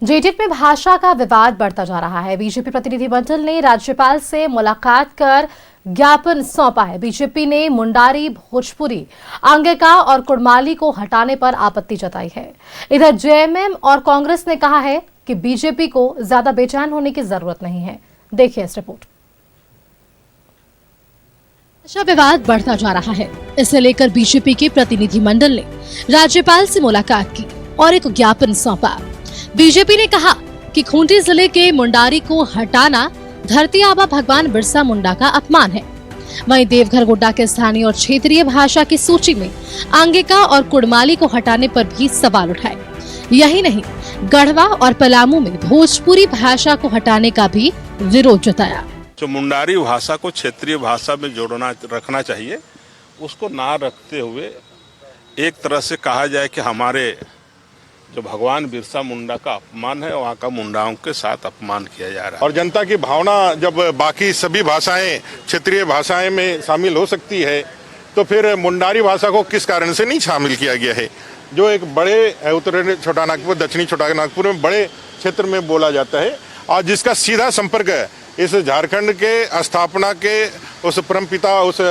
जेटीईटी में भाषा का विवाद बढ़ता जा रहा है। बीजेपी प्रतिनिधिमंडल ने राज्यपाल से मुलाकात कर ज्ञापन सौंपा है। बीजेपी ने मुंडारी, भोजपुरी, अंगिका और कुड़माली को हटाने पर आपत्ति जताई है। इधर जेएमएम और कांग्रेस ने कहा है कि बीजेपी को ज्यादा बेचैन होने की जरूरत नहीं है। देखिए इस रिपोर्ट। भाषा विवाद बढ़ता जा रहा है। इसे लेकर बीजेपी के प्रतिनिधिमंडल ने राज्यपाल से मुलाकात की और एक ज्ञापन सौंपा। बीजेपी ने कहा कि खूंटी जिले के मुंडारी को हटाना धरती आबा भगवान बिरसा मुंडा का अपमान है। वहीं देवघर गोड्डा के स्थानीय और क्षेत्रीय भाषा की सूची में अंगिका और कुड़माली को हटाने पर भी सवाल उठाए। यही नहीं, गढ़वा और पलामू में भोजपुरी भाषा को हटाने का भी विरोध जताया। जो मुंडारी भाषा को क्षेत्रीय भाषा में जोड़ना रखना चाहिए, उसको ना रखते हुए एक तरह से कहा जाए कि हमारे जो भगवान बिरसा मुंडा का अपमान है, वहाँ का मुंडाओं के साथ अपमान किया जा रहा है। और जनता की भावना जब बाकी सभी भाषाएं क्षेत्रीय भाषाएं में शामिल हो सकती है, तो फिर मुंडारी भाषा को किस कारण से नहीं शामिल किया गया है, जो एक बड़े उत्तरी छोटानागपुर, दक्षिणी छोटानागपुर में बड़े क्षेत्र में बोला जाता है और जिसका सीधा संपर्क है इस झारखंड के स्थापना के उस परमपिता, उस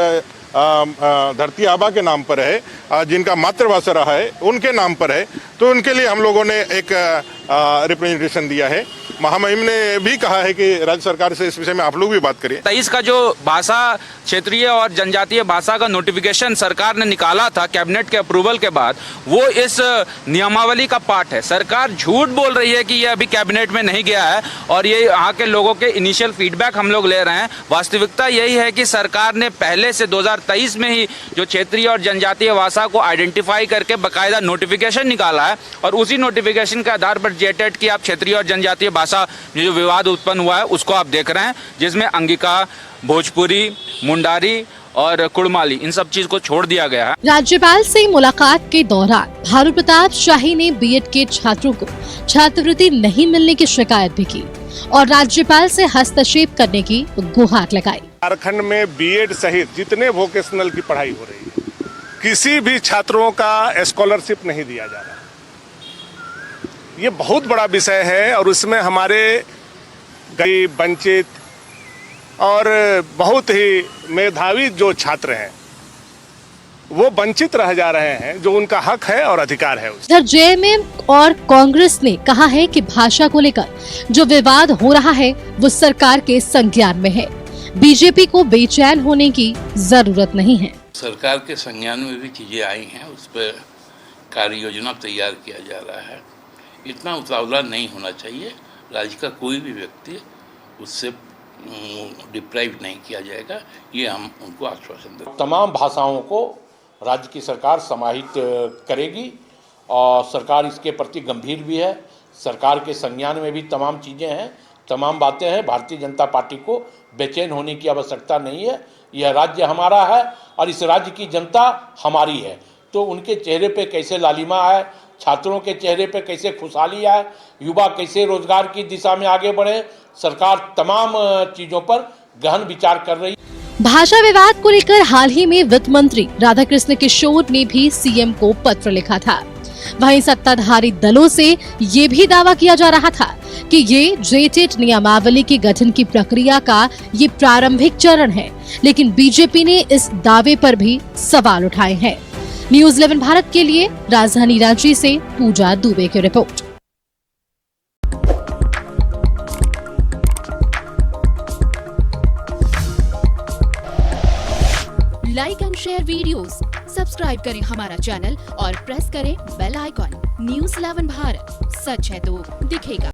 धरती आबा के नाम पर है, जिनका मातृभाषा रहा है, उनके नाम पर है। तो उनके लिए हम लोगों ने एक रिप्रेजेंटेशन दिया है। महामहिम ने भी कहा है कि राज्य सरकार से इस विषय में आप लोग भी बात करिए। 23 का जो भाषा क्षेत्रीय और जनजातीय भाषा का नोटिफिकेशन सरकार ने निकाला था कैबिनेट के अप्रूवल के बाद, वो इस नियमावली का पार्ट है। सरकार झूठ बोल रही है कि ये अभी कैबिनेट में नहीं गया है और ये यहाँ के लोगों के इनिशियल फीडबैक हम लोग ले रहे हैं। वास्तविकता यही है कि सरकार ने पहले से 2023 में ही जो क्षेत्रीय और जनजातीय भाषा को आइडेंटिफाई करके बाकायदा नोटिफिकेशन निकाला है और उसी नोटिफिकेशन के आधार पर जेटेट की आप क्षेत्रीय और जनजातीय भाषा जो विवाद उत्पन्न हुआ है उसको आप देख रहे हैं, जिसमें अंगिका, भोजपुरी, मुंडारी और कुड़माली, इन सब चीज को छोड़ दिया गया है। राज्यपाल से मुलाकात के दौरान भानु प्रताप शाही ने बीएड के छात्रों को छात्रवृत्ति नहीं मिलने की शिकायत भी की और राज्यपाल से हस्तक्षेप करने की गुहार लगाई। झारखंड में बीएड सहित जितने वोकेशनल की पढ़ाई हो रही है, किसी भी छात्रों का स्कॉलरशिप नहीं दिया जा रहा। ये बहुत बड़ा विषय है और उसमें हमारे गरीब, वंचित और बहुत ही मेधावी जो छात्र हैं वो वंचित रह जा रहे हैं, जो उनका हक है और अधिकार है। इधर जेएमएम और कांग्रेस ने कहा है कि भाषा को लेकर जो विवाद हो रहा है वो सरकार के संज्ञान में है। बीजेपी को बेचैन होने की जरूरत नहीं है। सरकार के संज्ञान में भी चीजें आई हैं, उस पर कार्य योजना तैयार किया जा रहा है। इतना उतावला नहीं होना चाहिए। राज्य का कोई भी व्यक्ति उससे डिप्राइव नहीं किया जाएगा, ये हम उनको आश्वासन देते हैं। तमाम भाषाओं को राज्य की सरकार समाहित करेगी और सरकार इसके प्रति गंभीर भी है। सरकार के संज्ञान में भी तमाम चीज़ें हैं, तमाम बातें हैं। भारतीय जनता पार्टी को बेचैन होने की आवश्यकता नहीं है। यह राज्य हमारा है और इस राज्य की जनता हमारी है। तो उनके चेहरे पे कैसे लालिमा है, छात्रों के चेहरे पे कैसे खुशहाली आए, युवा कैसे रोजगार की दिशा में आगे बढ़े, सरकार तमाम चीजों पर गहन विचार कर रही है। भाषा विवाद को लेकर हाल ही में वित्त मंत्री राधाकृष्ण किशोर ने भी सीएम को पत्र लिखा था। वहीं सत्ताधारी दलों से ये भी दावा किया जा रहा था कि ये जेटेट नियमावली के गठन की प्रक्रिया का ये प्रारंभिक चरण है, लेकिन बीजेपी ने इस दावे पर भी सवाल उठाए हैं। न्यूज़ 11 भारत के लिए राजधानी रांची से पूजा दुबे की report. Like and share videos, subscribe करें हमारा चैनल और प्रेस करें बेल आइकॉन। न्यूज़ 11 भारत, सच है तो दिखेगा।